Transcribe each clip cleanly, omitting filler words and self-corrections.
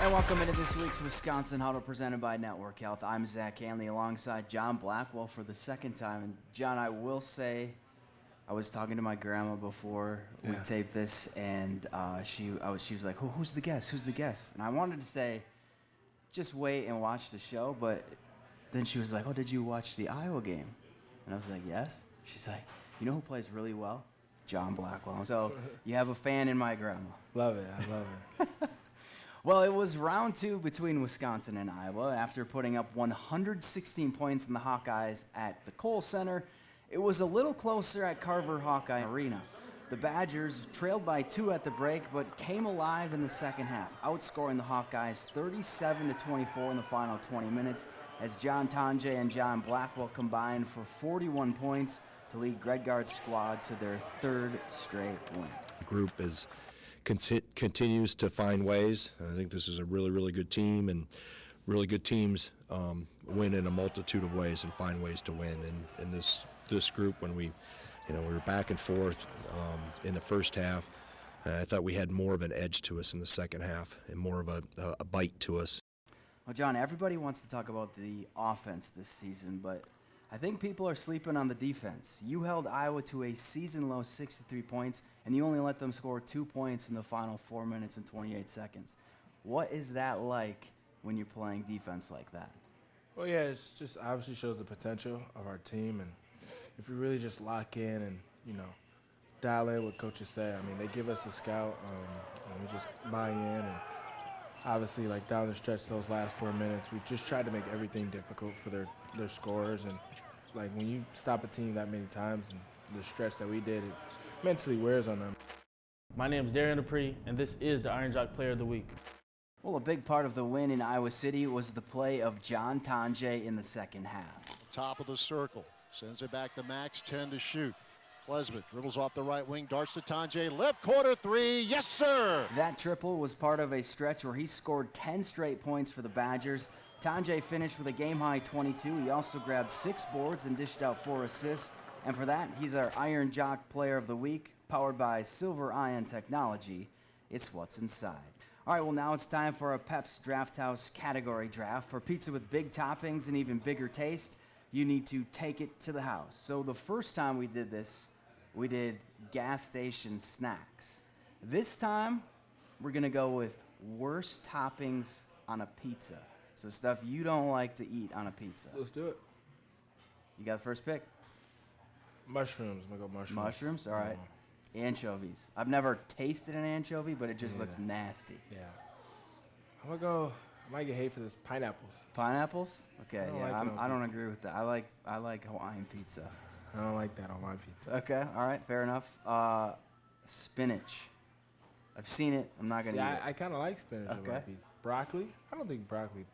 And welcome into this week's Wisconsin Huddle presented by Network Health. I'm Zach Hanley alongside John Blackwell for the second time. And John, I will say, I was talking to my grandma before we taped this, and she was like, "Who's the guest? Who's the guest?" And I wanted to say, just wait and watch the show, but then she was like, "Oh, did you watch the Iowa game?" And I was like, "Yes." She's like, "You know who plays really well? John Blackwell." So you have a fan in my grandma. Love it. I love it. Well, it was round two between Wisconsin and Iowa. After putting up 116 points in the Hawkeyes at the Kohl Center, it was a little closer at Carver Hawkeye Arena. The Badgers trailed by 2 at the break, but came alive in the second half, outscoring the Hawkeyes 37-24 in the final 20 minutes, as John Tonje and John Blackwell combined for 41 points to lead Greg Gard's squad to their third straight win. The group continues to find ways. I think this is a really, really good team, and really good teams win in a multitude of ways and find ways to win. And this group, when we were back and forth in the first half, I thought we had more of an edge to us in the second half and more of a bite to us. Well, John, everybody wants to talk about the offense this season, but I think people are sleeping on the defense. You held Iowa to a season-low 63 points, and you only let them score 2 points in the final 4 minutes and 28 seconds. What is that like when you're playing defense like that? Well, yeah, it's just obviously shows the potential of our team, and if we really just lock in and, dial in what coaches say. I mean, they give us a scout, and we just buy in, and obviously, like, down the stretch those last 4 minutes, we just tried to make everything difficult for their scorers. And, like, when you stop a team that many times and the stretch that we did, it mentally wears on them. My name is Darian Dupree, and this is the Iron Jock Player of the Week. Well, a big part of the win in Iowa City was the play of John Tonje in the second half. Top of the circle, sends it back to Max, 10 to shoot. Klesmit dribbles off the right wing, darts to Tonje, left corner three, yes sir! That triple was part of a stretch where he scored 10 straight points for the Badgers. Tonje finished with a game-high 22. He also grabbed 6 boards and dished out 4 assists. And for that, he's our Iron Jock Player of the Week, powered by Silver Ion Technology. It's what's inside. All right, well, now it's time for a Pep's Draft House category draft. For pizza with big toppings and even bigger taste, you need to take it to the house. So the first time we did this, we did gas station snacks. This time, we're gonna go with worst toppings on a pizza. So stuff you don't like to eat on a pizza. Let's do it. You got the first pick? Mushrooms. I'm going to go mushrooms. Mushrooms? All right. Anchovies. I've never tasted an anchovy, but it just looks nasty. Yeah. I'm going to go, I might get hate for this, pineapples. Pineapples? Okay, I don't pizza. agree with that. I like Hawaiian pizza. I don't like that on my pizza. Okay, all right, fair enough. Spinach. I've seen it. I'm not going to eat it. I kind of like spinach on my pizza. Broccoli? I don't think broccoli.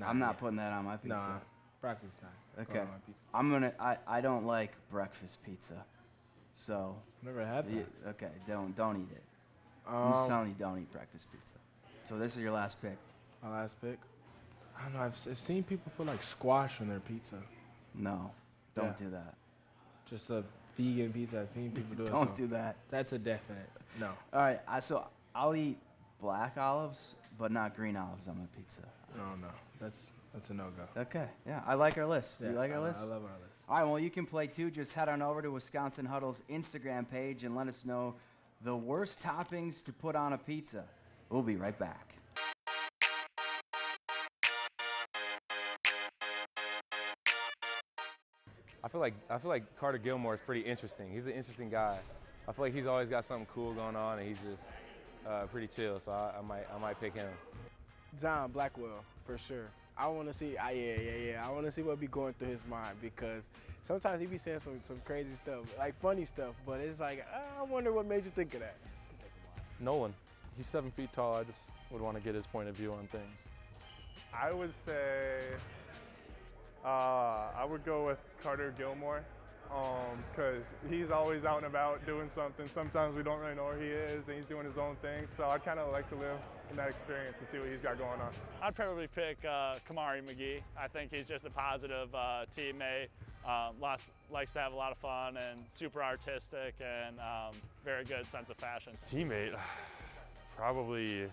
I'm not putting that on my pizza. Nah, broccoli's not. Okay. On my pizza. I don't like breakfast pizza. So. Never had that. Okay, don't eat it. I'm just telling you, don't eat breakfast pizza. So this is your last pick. My last pick? I don't know. I've seen people put like squash on their pizza. No, don't do that. Just a vegan pizza. I've seen people do it. Don't do that. That's a definite no. All right, so I'll eat black olives, but not green olives on my pizza. No. That's a no-go. Okay, yeah, I like our list. Yeah, you like our list? I love our list. All right, well, you can play too. Just head on over to Wisconsin Huddle's Instagram page and let us know the worst toppings to put on a pizza. We'll be right back. I feel like Carter Gilmore is pretty interesting. He's an interesting guy. I feel like he's always got something cool going on, and he's just pretty chill. So I might pick him. John Blackwell, for sure. I want to see, I want to see what be going through his mind, because sometimes he be saying some crazy stuff, like funny stuff, but it's like, I wonder what made you think of that. Nolan. He's 7 feet tall. I just would want to get his point of view on things. I would say I would go with Carter Gilmore, because he's always out and about doing something. Sometimes we don't really know where he is, and he's doing his own thing. So I'd kind of like to live in that experience and see what he's got going on. I'd probably pick Kamari McGee. I think he's just a positive teammate, likes to have a lot of fun and super artistic and very good sense of fashion. Teammate, probably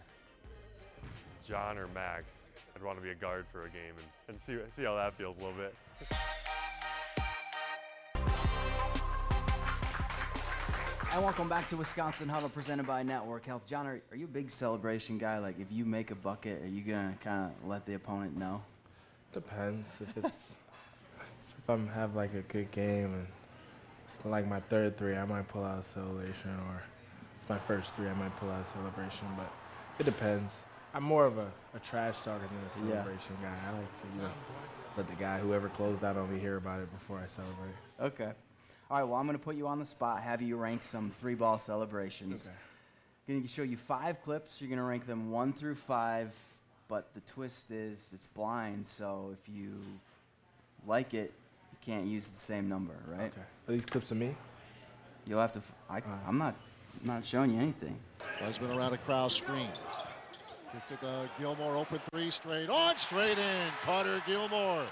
John or Max, I'd want to be a guard for a game and see how that feels a little bit. And welcome back to Wisconsin Huddle presented by Network Health. John, are you a big celebration guy? Like, if you make a bucket, are you going to kind of let the opponent know? Depends. If I'm have like a good game and it's like my third three, I might pull out a celebration, or it's my first three, I might pull out a celebration, but it depends. I'm more of a trash talker than a celebration guy. I like to, let the guy, whoever closed out on me, hear about it before I celebrate. Okay. All right, well, I'm going to put you on the spot, have you rank some three-ball celebrations. Okay. I'm going to show you 5 clips. You're going to rank them 1 through 5, but the twist is it's blind, so if you like it, you can't use the same number, right? Okay. Are these clips of me? You'll have to. I'm not showing you anything. Lesman around a Krause screen. Kick to Gilmore, open 3, straight on, straight in. Carter Gilmore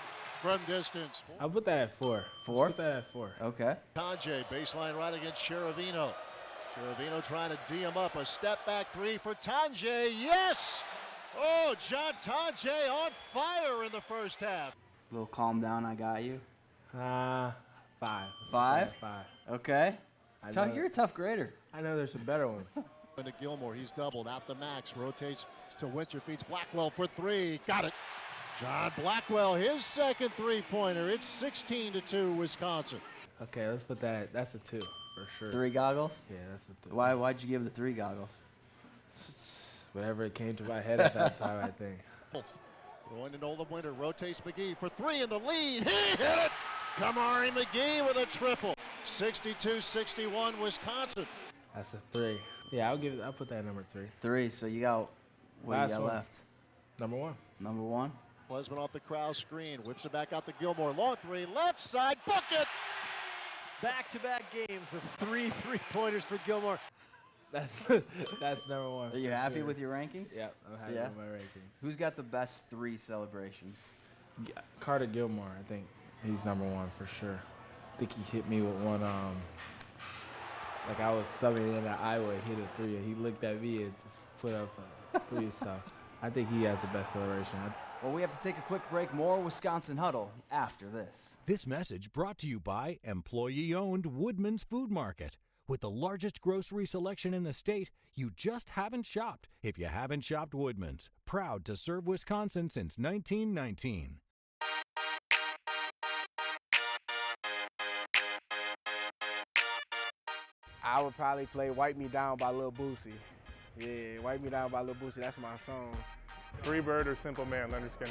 from distance. I'll put that at 4. 4? Let's put that at 4. Okay. Tanjay, baseline right against Cherovino. Cherovino trying to D him up. A step back 3 for Tanjay. Yes! Oh, John Tanjay on fire in the first half. A little calm down, I got you. 5. 5? 5. Okay. You're a tough grader. I know there's some better ones. To Gilmore, he's doubled out the max, rotates to Winter, feeds Blackwell for 3. Got it. John Blackwell, his second three-pointer. It's 16-2 Wisconsin. Okay, let's put that. That's a 2 for sure. 3 goggles? Yeah, that's a 2. Why'd you give the 3 goggles? Whatever it came to my head at that time, I think. Going to Nolan Winter, rotates McGee for 3 in the lead. He hit it! Kamari McGee with a triple. 62-61 Wisconsin. That's a 3. Yeah, I'll put that at number 3. 3. So you got what do you got left? Number 1. Number 1. Lesman off the Krause screen, whips it back out to Gilmore. Long 3, left side, bucket! Back-to-back games with 3 three-pointers for Gilmore. That's number 1. Are you happy with your rankings? Yeah, I'm happy with my rankings. Who's got the best 3 celebrations? Carter Gilmore, I think he's number 1 for sure. I think he hit me with one. Like I was subbing in at Iowa, hit a 3, and he looked at me and just put up a 3. So I think he has the best celebration. Well, we have to take a quick break. More Wisconsin Huddle after this. This message brought to you by employee-owned Woodman's Food Market. With the largest grocery selection in the state, you just haven't shopped if you haven't shopped Woodman's. Proud to serve Wisconsin since 1919. I would probably play Wipe Me Down by Lil Boosie. Yeah, Wipe Me Down by Lil Boosie, that's my song. Freebird or Simple Man, Leonard Skinner.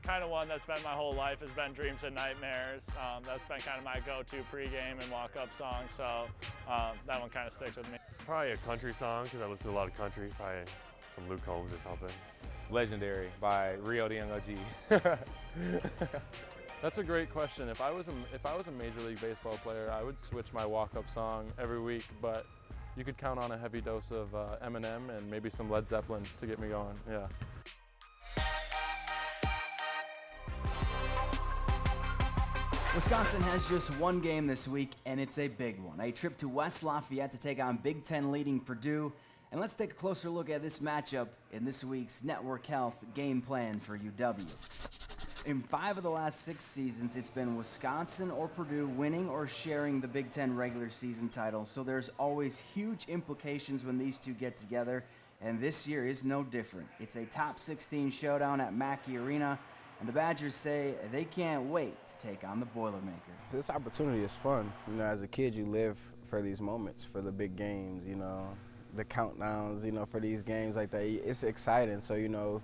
Kind of one that's been my whole life has been Dreams and Nightmares. That's been kind of my go-to pregame and walk-up song, so that one kind of sticks with me. Probably a country song because I listen to a lot of country. Probably some Luke Combs or something. Legendary by Rio de Young OG. That's a great question. If I was a Major League Baseball player, I would switch my walk-up song every week, but you could count on a heavy dose of Eminem and maybe some Led Zeppelin to get me going, yeah. Wisconsin has just one game this week, and it's a big one. A trip to West Lafayette to take on Big Ten leading Purdue. And let's take a closer look at this matchup in this week's Network Health game plan for UW. In 5 of the last 6 seasons, it's been Wisconsin or Purdue winning or sharing the Big Ten regular season title, so there's always huge implications when these two get together, and this year is no different. It's a top 16 showdown at Mackey Arena, and the Badgers say they can't wait to take on the Boilermaker. This opportunity is fun. You know, as a kid, you live for these moments, for the big games, you know, the countdowns, you know, for these games like that. It's exciting, so, you know,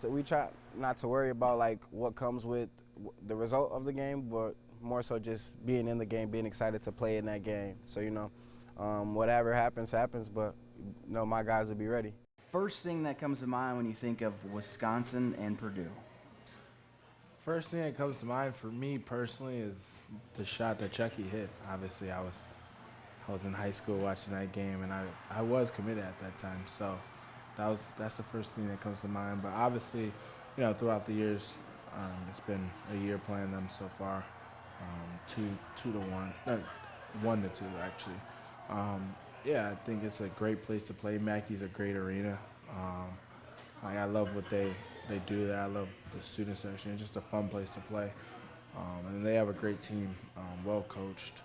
we try not to worry about like what comes with the result of the game, but more so just being in the game, being excited to play in that game. So, you know, whatever happens, but, you know, my guys will be ready. First thing that comes to mind when you think of Wisconsin and Purdue? First thing that comes to mind for me personally is the shot that Chucky hit. Obviously, I was in high school watching that game, and I was committed at that time. So that's the first thing that comes to mind. But obviously, you know, throughout the years, it's been a year playing them so far, 2-1, 1-2 actually. Yeah, I think it's a great place to play. Mackey's a great arena. I love what they do there. I love the student section. It's just a fun place to play. And they have a great team, well coached.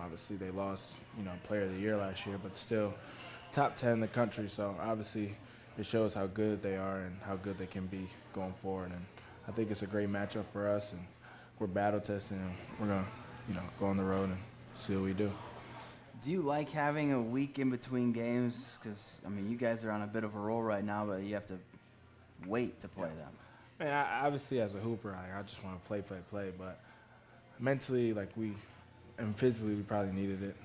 Obviously, they lost, Player of the Year last year, but still top 10 in the country. So obviously, it shows how good they are and how good they can be going forward. And I think it's a great matchup for us. And we're battle testing. And we're gonna, go on the road and see what we do. Do you like having a week in between games? Because you guys are on a bit of a roll right now, but you have to wait to play them. Man, obviously, as a hooper, I just want to play. But mentally, and physically, we probably needed it,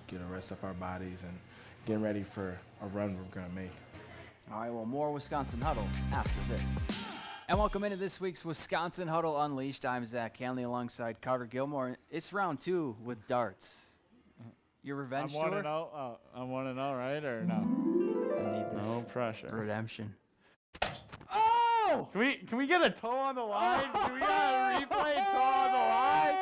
get a rest of our bodies and get ready for a run we're going to make. All right, well, more Wisconsin Huddle after this. And welcome into this week's Wisconsin Huddle Unleashed. I'm Zach Hanley alongside Carter Gilmore. It's round 2 with darts. Your revenge tour? I'm 1-0, right? Or no? I need this. No pressure. Redemption. Oh! Can we get a toe on the line? Can we get a replay toe on the line?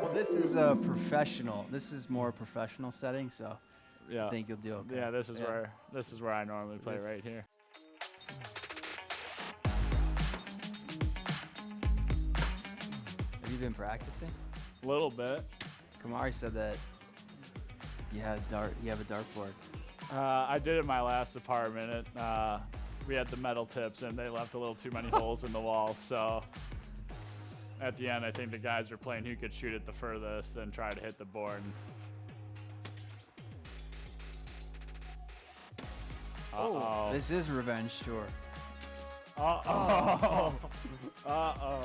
Well, this is a professional. This is more professional setting, so yeah. I think you'll do okay. Yeah, this is where I normally play, right here. Have you been practicing? A little bit. Kamari said that you have a dartboard. I did in my last apartment. We had the metal tips, and they left a little too many holes in the walls. So at the end, I think the guys were playing who could shoot it the furthest and try to hit the board. Uh-oh. This is revenge tour. Uh-oh. Uh-oh.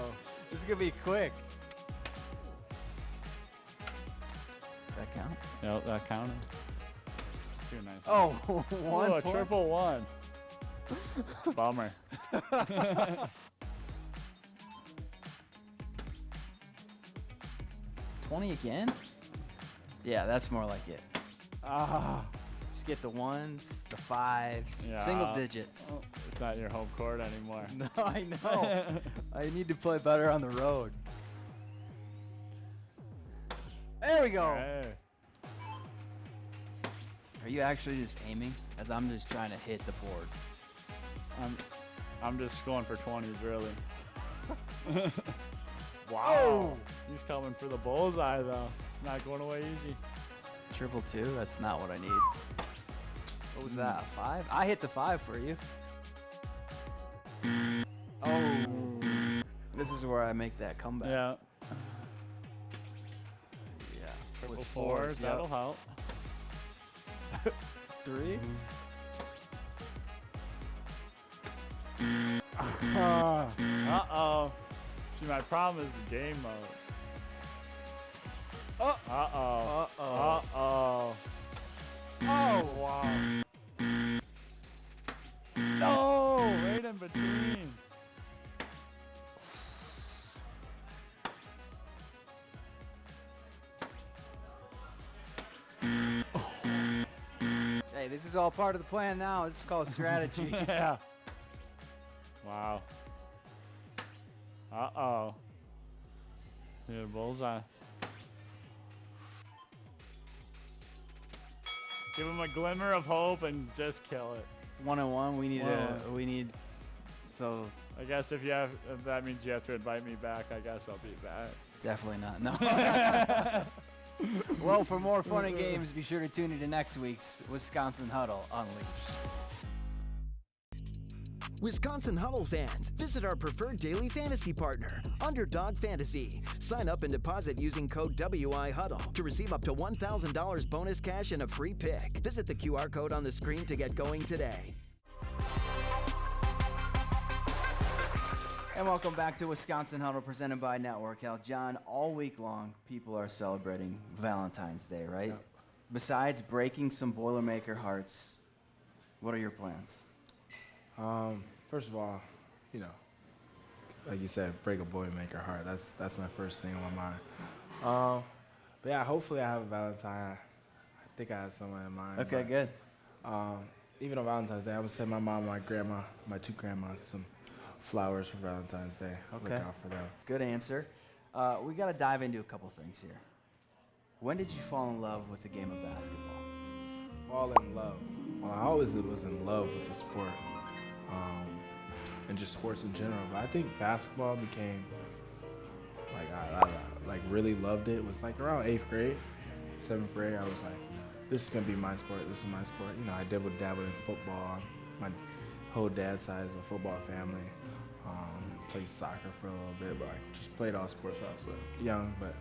This is going to be quick. That count? Yep, that counted. Too nice. Oh, one a triple one. Bummer. 20 again? Yeah, that's more like it. Just get the 1s, the 5s, yeah. single digits. Oh, it's not your home court anymore. No, I know. I need to play better on the road. There we go. Hey. Are you actually just aiming? As I'm just trying to hit the board. I'm just going for 20s, really. Wow. He's coming for the bullseye, though. Not going away easy. 222, that's not what I need. What was that, a 5? I hit the 5 for you. Oh. This is where I make that comeback. Yeah. Yeah. Triple 4s, that'll help. 3? Uh-oh. See, my problem is the game mode. Oh. Uh-oh. Uh-oh. Uh-oh. Oh, wow. No! Right in between. Hey, this is all part of the plan now. This is called strategy. Yeah. Wow. Uh-oh. Yeah, bullseye. Give him a glimmer of hope and just kill it. 1-on-1. We need. So. I guess if that means you have to invite me back, I guess I'll be back. Definitely not. No. Well, for more fun and games, be sure to tune into next week's Wisconsin Huddle Unleashed. Wisconsin Huddle fans, visit our preferred daily fantasy partner, Underdog Fantasy. Sign up and deposit using code WIHuddle to receive up to $1,000 bonus cash and a free pick. Visit the QR code on the screen to get going today. And welcome back to Wisconsin Huddle presented by Network Health. John, all week long, people are celebrating Valentine's Day, right? Yep. Besides breaking some Boilermaker hearts, what are your plans? First of all, like you said, break a Boilermaker heart. That's my first thing on my mind. But yeah, hopefully I have a Valentine. I think I have someone in mind. Okay, good. Even on Valentine's Day, I would send my mom, my grandma, my 2 grandmas some flowers for Valentine's Day. Okay. Look out for them. Good answer. We got to dive into a couple things here. When did you fall in love with the game of basketball? fall in love. Well, I always was in love with the sport and just sports in general. But I think basketball became, like, I really loved it. It was like around 8th grade, 7th grade, I was like, this is going to be my sport. This is my sport. You know, I dabbled in football. My whole dad's side is a football family. Played soccer for a little bit, but I just played all sports when I was young. But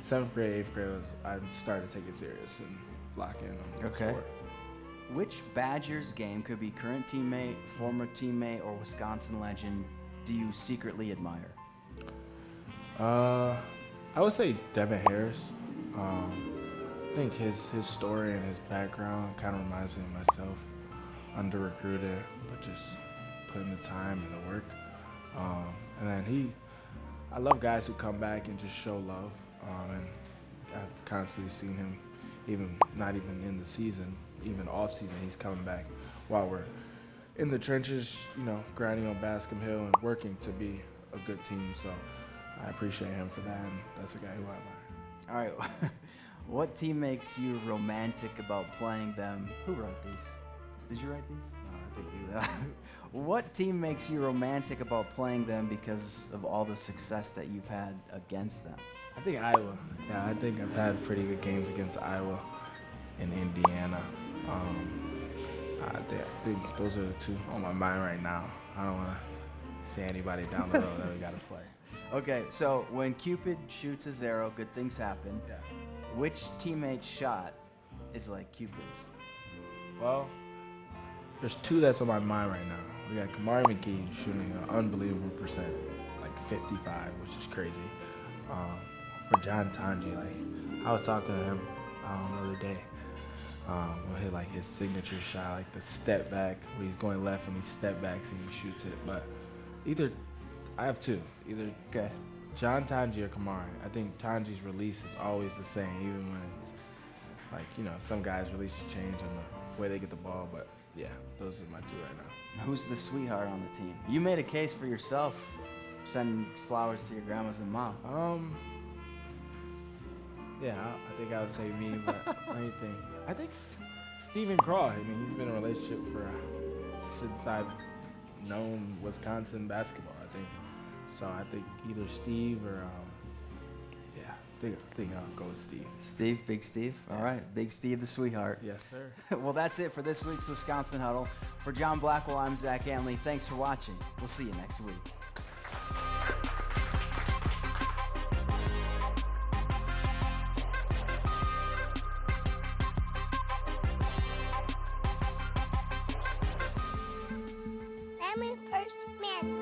7th grade, 8th grade, I started to take it serious and lock in on the sport. Which Badgers game could be current teammate, former teammate, or Wisconsin legend do you secretly admire? I would say Devin Harris. I think his story and his background kind of reminds me of myself. Under-recruited, but just putting the time and the work. And then I love guys who come back and just show love. And I've constantly seen him, not even in the season, even off season, he's coming back while we're in the trenches, you know, grinding on Bascom Hill and working to be a good team. So I appreciate him for that, and that's a guy who I admire. All right. What team makes you romantic about playing them? Who wrote these? Did you write these? No, I think you did. What team makes you romantic about playing them because of all the success that you've had against them? I think Iowa. Yeah, I think I've had pretty good games against Iowa and Indiana. I think those are the two on my mind right now. I don't want to say anybody down the road that we got to play. Okay, so when Cupid shoots his arrow, good things happen. Yeah. Which teammate's shot is like Cupid's? Well, there's two that's on my mind right now. We got Kamari McGee shooting an unbelievable percent, like 55, which is crazy. For John Tanji, like, I was talking to him the other day. We'll hit like his signature shot, like the step back, where he's going left and he step backs and he shoots it. But I have two, either John Tanji or Kamari. I think Tanji's release is always the same, even when it's like, you know, some guys release change on the way they get the ball, but yeah, those are my two right now. Who's the sweetheart on the team? You made a case for yourself, sending flowers to your grandmas and mom. Yeah, I think I would say me, but let me think. I think Stephen Craw. I mean, he's been in a relationship since I've known Wisconsin basketball, I think. So I think either Steve or, I think I'll go with Steve. Steve, Big Steve. All right, Big Steve the sweetheart. Yes, sir. Well, that's it for this week's Wisconsin Huddle. For John Blackwell, I'm Zach Antley. Thanks for watching. We'll see you next week. I'm in first man.